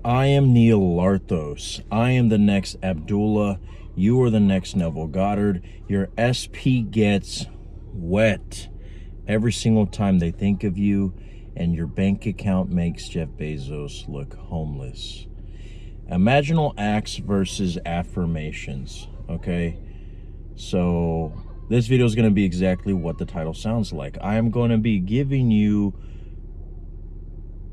I am Neil Larthos. I am the next Abdullah. You are the next Neville Goddard. Your SP gets wet every single time they think of you, and your bank account makes Jeff Bezos look homeless. Imaginal acts versus affirmations. Okay, so this video is going to be exactly what the title sounds like. I am going to be giving you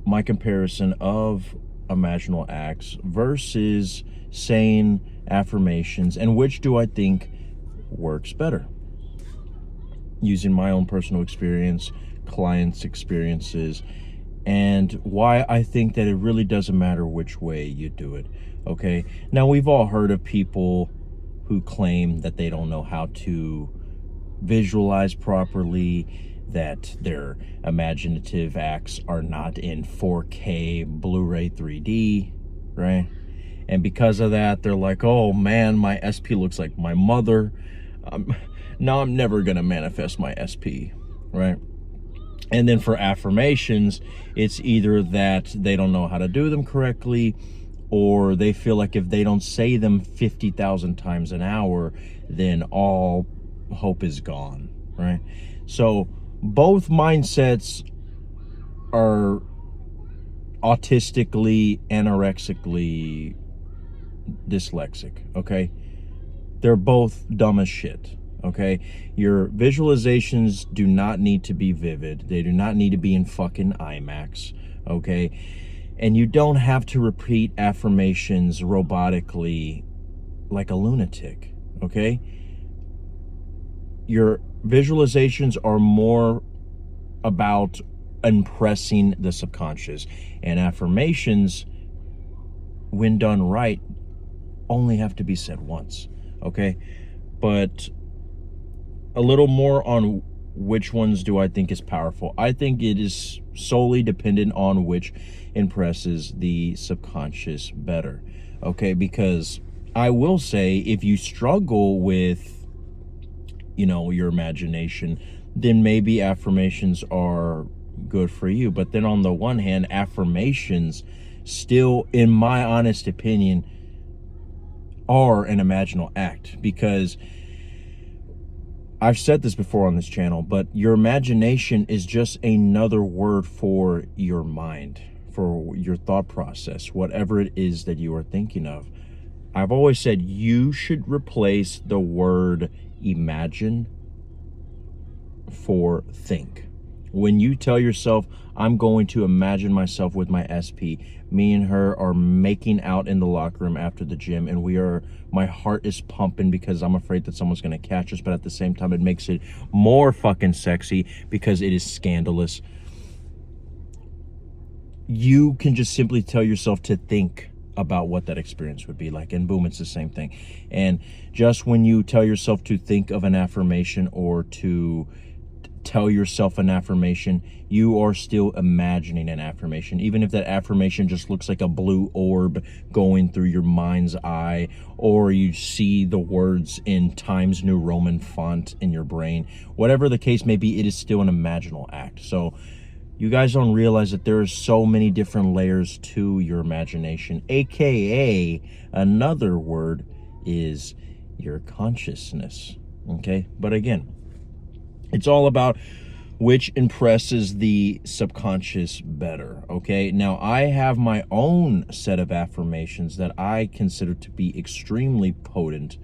my comparison of imaginal acts versus saying affirmations, and which do I think works better, using my own personal experience, clients' experiences, and why I think that it really doesn't matter which way you do it. Okay, now we've all heard of people who claim that they don't know how to visualize properly, that their imaginative acts are not in 4K Blu-ray 3D, right? And because of that, they're like, oh man, my SP looks like my mother. Now I'm never gonna manifest my SP, right? And then for affirmations, it's either that they don't know how to do them correctly, or they feel like if they don't say them 50,000 times an hour, then all hope is gone, right? So both mindsets are autistically, anorexically dyslexic, okay? They're both dumb as shit, okay? Your visualizations do not need to be vivid. They do not need to be in fucking IMAX, okay? And you don't have to repeat affirmations robotically like a lunatic, okay? Your visualizations are more about impressing the subconscious, and affirmations, when done right, only have to be said once, okay? But a little more on which ones do I think is powerful. I think it is solely dependent on which impresses the subconscious better, okay? Because I will say, if you struggle with, you know, your imagination, then maybe affirmations are good for you. But then on the one hand, affirmations still, in my honest opinion, are an imaginal act, because I've said this before on this channel, but your imagination is just another word for your mind, for your thought process, whatever it is that you are thinking of. I've always said you should replace the word imagine for think. When you tell yourself, I'm going to imagine myself with my SP, me and her are making out in the locker room after the gym, and my heart is pumping because I'm afraid that someone's going to catch us, but at the same time it makes it more fucking sexy because it is scandalous. You can just simply tell yourself to think about what that experience would be like, and boom, it's the same thing. And just when you tell yourself to think of an affirmation or to tell yourself an affirmation, you are still imagining an affirmation, even if that affirmation just looks like a blue orb going through your mind's eye, or you see the words in Times New Roman font in your brain. Whatever the case may be, it is still an imaginal act. So you guys don't realize that there are so many different layers to your imagination, aka another word is your consciousness, okay? But again, it's all about which impresses the subconscious better, okay? Now, I have my own set of affirmations that I consider to be extremely potent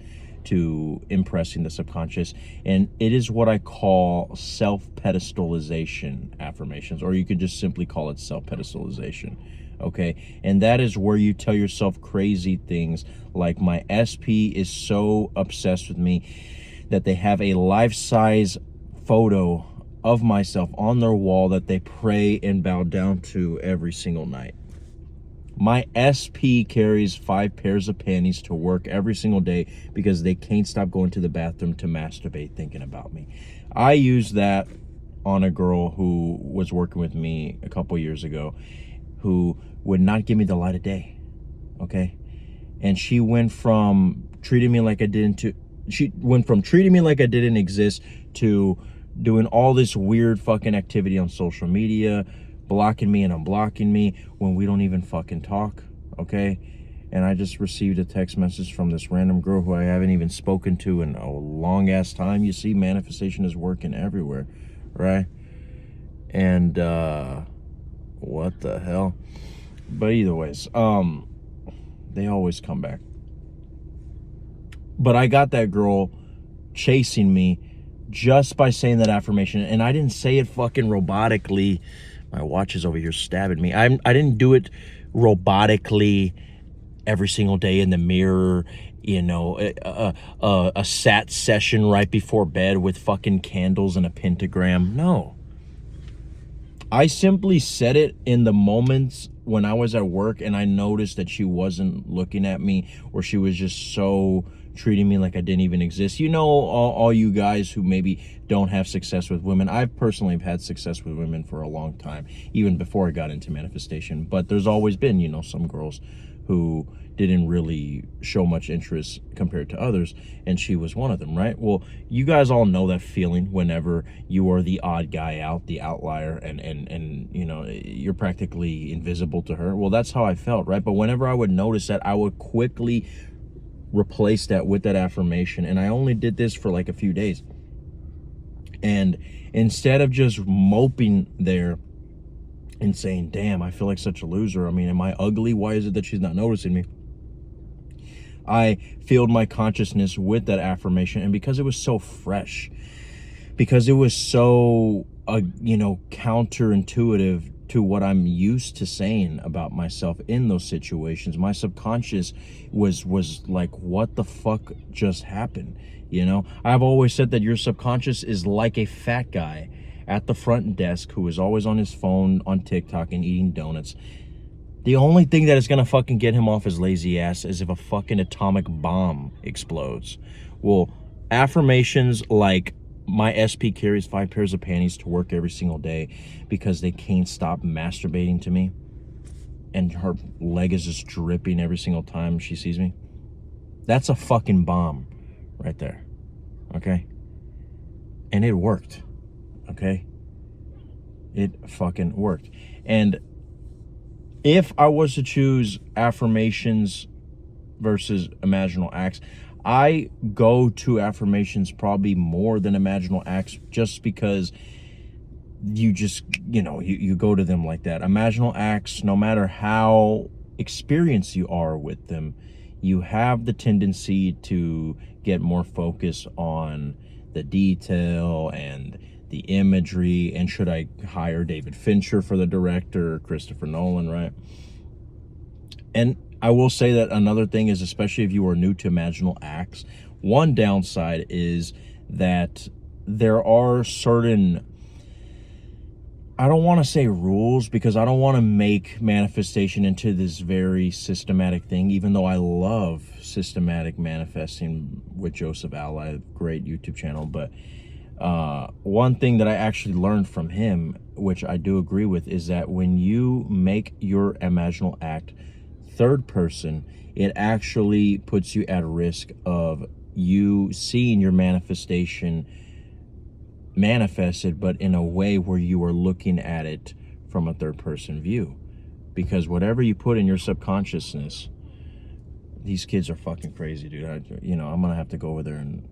to impressing the subconscious, and it is what I call self-pedestalization affirmations, or you could just simply call it self-pedestalization, okay? And that is where you tell yourself crazy things like, my SP is so obsessed with me that they have a life-size photo of myself on their wall that they pray and bow down to every single night. My SP carries 5 pairs of panties to work every single day because they can't stop going to the bathroom to masturbate thinking about me. I used that on a girl who was working with me a couple years ago, who would not give me the light of day, okay? And she went from treating me like I didn't exist to doing all this weird fucking activity on social media, blocking me and unblocking me when we don't even fucking talk, okay? And I just received a text message from this random girl who I haven't even spoken to in a long ass time. You see, manifestation is working everywhere, right? And what the hell? But either ways, they always come back. But I got that girl chasing me just by saying that affirmation, and I didn't say it fucking robotically. My watch is over here stabbing me. I didn't do it robotically every single day in the mirror, you know, a sat session right before bed with fucking candles and a pentagram. No. I simply said it in the moments when I was at work and I noticed that she wasn't looking at me, or she was just so treating me like I didn't even exist. You know, all you guys who maybe don't have success with women. I've personally had success with women for a long time, even before I got into manifestation. But there's always been, you know, some girls who didn't really show much interest compared to others, and she was one of them, right? Well, you guys all know that feeling whenever you are the odd guy out, the outlier, and you know, you're practically invisible to her. Well, that's how I felt, right? But whenever I would notice that, I would quickly replace that with that affirmation, and I only did this for like a few days. And instead of just moping there and saying, damn, I feel like such a loser, I mean, am I ugly? Why is it that she's not noticing me? I filled my consciousness with that affirmation, and because it was so fresh, because it was so you know, counterintuitive to what I'm used to saying about myself in those situations, my subconscious was like, what the fuck just happened? You know, I've always said that your subconscious is like a fat guy at the front desk who is always on his phone on TikTok and eating donuts. The only thing that is gonna fucking get him off his lazy ass is if a fucking atomic bomb explodes. Well, affirmations like, my SP carries 5 pairs of panties to work every single day because they can't stop masturbating to me, and her leg is just dripping every single time she sees me. That's a fucking bomb right there, okay? And it worked, okay? It fucking worked. And if I was to choose affirmations versus imaginal acts, I go to affirmations probably more than imaginal acts, just because you just, you know, you go to them like that. Imaginal acts, no matter how experienced you are with them, you have the tendency to get more focused on the detail and the imagery, and should I hire David Fincher for the director, or Christopher Nolan, right? And I will say that another thing is, especially if you are new to imaginal acts, one downside is that there are certain, I don't want to say rules, because I don't want to make manifestation into this very systematic thing, even though I love systematic manifesting with Joseph Ally, great YouTube channel. But one thing that I actually learned from him, which I do agree with, is that when you make your imaginal act third person, it actually puts you at risk of you seeing your manifestation manifested, but in a way where you are looking at it from a third person view. Because whatever you put in your subconsciousness, these kids are fucking crazy, dude. You know, I'm gonna have to go over there and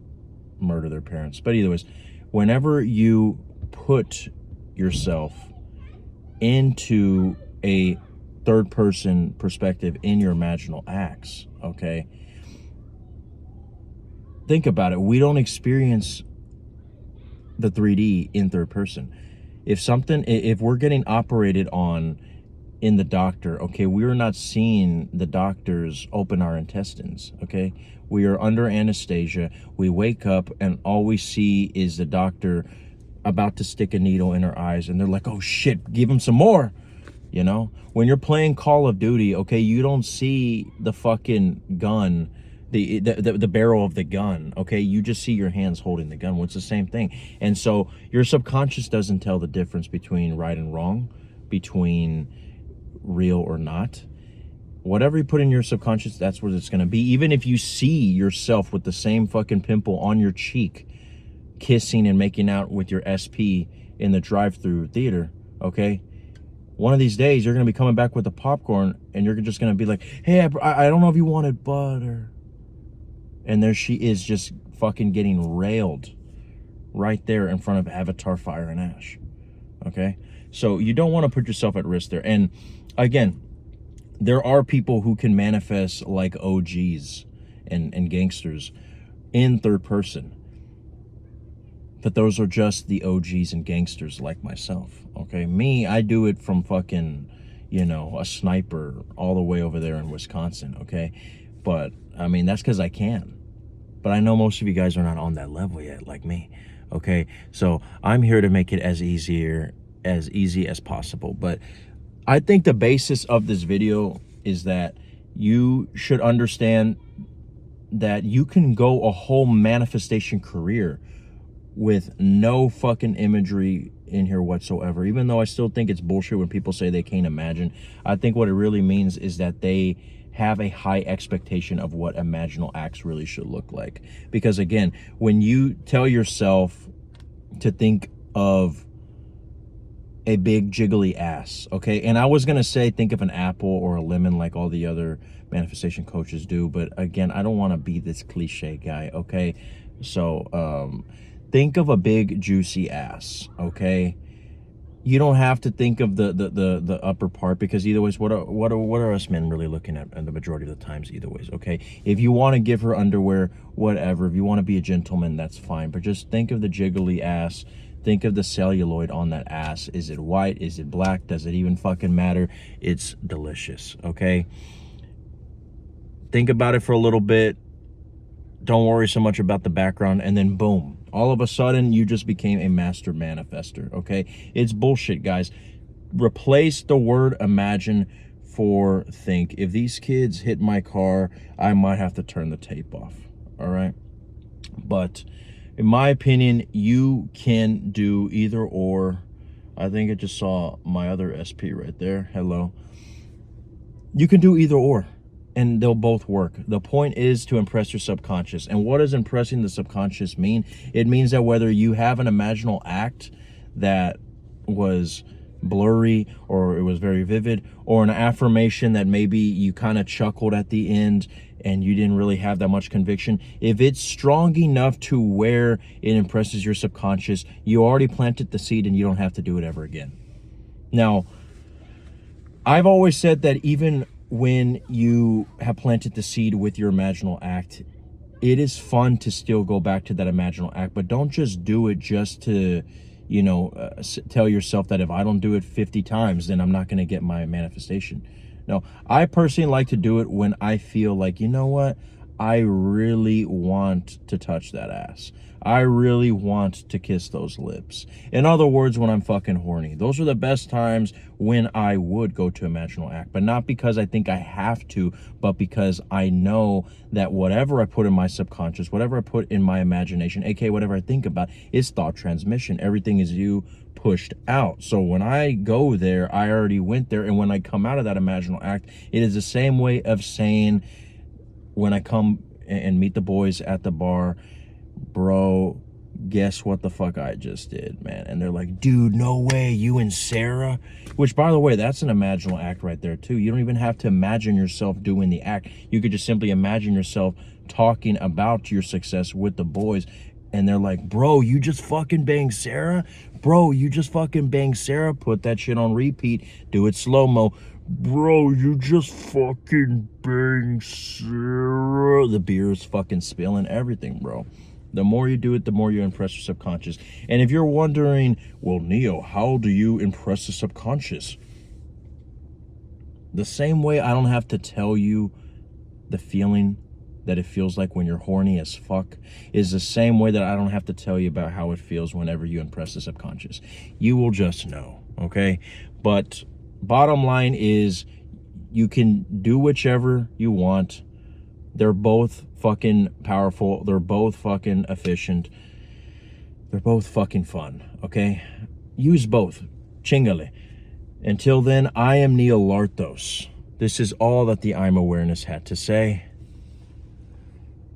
murder their parents. But anyways, whenever you put yourself into a third person perspective in your imaginal acts, okay, think about it. We don't experience the 3D in third person. If we're getting operated on in the doctor, okay, we are not seeing the doctors open our intestines, okay? We are under anesthesia. We wake up and all we see is the doctor about to stick a needle in our eyes, and they're like, oh shit, give him some more. You know, when you're playing Call of Duty, okay, you don't see the fucking gun, the barrel of the gun, okay? You just see your hands holding the gun. Well, it's the same thing. And so your subconscious doesn't tell the difference between right and wrong, between real or not. Whatever you put in your subconscious, that's what it's going to be. Even if you see yourself with the same fucking pimple on your cheek, kissing and making out with your SP in the drive-through theater, okay, one of these days you're going to be coming back with the popcorn and you're just going to be like, hey, I don't know if you wanted butter. And there she is, just fucking getting railed right there in front of Avatar Fire and Ash. Okay? So you don't want to put yourself at risk there. And again, there are people who can manifest like OGs and gangsters in third person. But those are just the OGs and gangsters like myself. Okay? Me, I do it from fucking, you know, a sniper all the way over there in Wisconsin. Okay? But, I mean, that's because I can. But I know most of you guys are not on that level yet, like me. Okay? So I'm here to make it as easy as possible. But I think the basis of this video is that you should understand that you can go a whole manifestation career with no fucking imagery in here whatsoever. Even though I still think it's bullshit when people say they can't imagine. I think what it really means is that they have a high expectation of what imaginal acts really should look like. Because again, when you tell yourself to think of a big jiggly ass, okay? And I was gonna say think of an apple or a lemon like all the other manifestation coaches do, but again, I don't want to be this cliche guy, okay? So think of a big juicy ass, okay? You don't have to think of the upper part, because either ways, what are us men really looking at the majority of the times either ways, okay? If you want to give her underwear, whatever. If you want to be a gentleman, that's fine. But just think of the jiggly ass. Think of the celluloid on that ass. Is it white? Is it black? Does it even fucking matter? It's delicious, okay? Think about it for a little bit. Don't worry so much about the background, and then boom. All of a sudden, you just became a master manifester, okay? It's bullshit, guys. Replace the word imagine for think. If these kids hit my car, I might have to turn the tape off, all right? But in my opinion, you can do either or. I think I just saw my other SP right there. Hello. You can do either or, and they'll both work. The point is to impress your subconscious. And what does impressing the subconscious mean? It means that whether you have an imaginal act that was blurry or it was very vivid, or an affirmation that maybe you kind of chuckled at the end and you didn't really have that much conviction, if it's strong enough to where it impresses your subconscious, you already planted the seed and you don't have to do it ever again. Now, I've always said that even when you have planted the seed with your imaginal act, it is fun to still go back to that imaginal act, but don't just do it just to, you know, tell yourself that if I don't do it 50 times, then I'm not going to get my manifestation. No, I personally like to do it when I feel like, you know what, I really want to touch that ass. I really want to kiss those lips. In other words, when I'm fucking horny. Those are the best times when I would go to imaginal act, but not because I think I have to, but because I know that whatever I put in my subconscious, whatever I put in my imagination, aka whatever I think about, is thought transmission. Everything is you pushed out. So when I go there, I already went there, and when I come out of that imaginal act, it is the same way of saying when I come and meet the boys at the bar, bro, guess what the fuck I just did, man? And they're like, dude, no way, you and Sarah? Which, by the way, that's an imaginal act right there too. You don't even have to imagine yourself doing the act. You could just simply imagine yourself talking about your success with the boys, and they're like, bro, you just fucking banged Sarah? Bro, you just fucking banged Sarah? Put that shit on repeat. Do it slow-mo. Bro, you just fucking banged Sarah. The beer is fucking spilling, everything, bro. The more you do it, the more you impress your subconscious. And if you're wondering, well, Neo, how do you impress the subconscious? The same way I don't have to tell you the feeling that it feels like when you're horny as fuck is the same way that I don't have to tell you about how it feels whenever you impress the subconscious. You will just know, okay? But bottom line is you can do whichever you want. They're both fucking powerful. They're both fucking efficient. They're both fucking fun, okay? Use both. Chingale. Until then, I am Neil Lartos. This is all that the I'm Awareness had to say.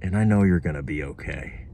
And I know you're gonna be okay.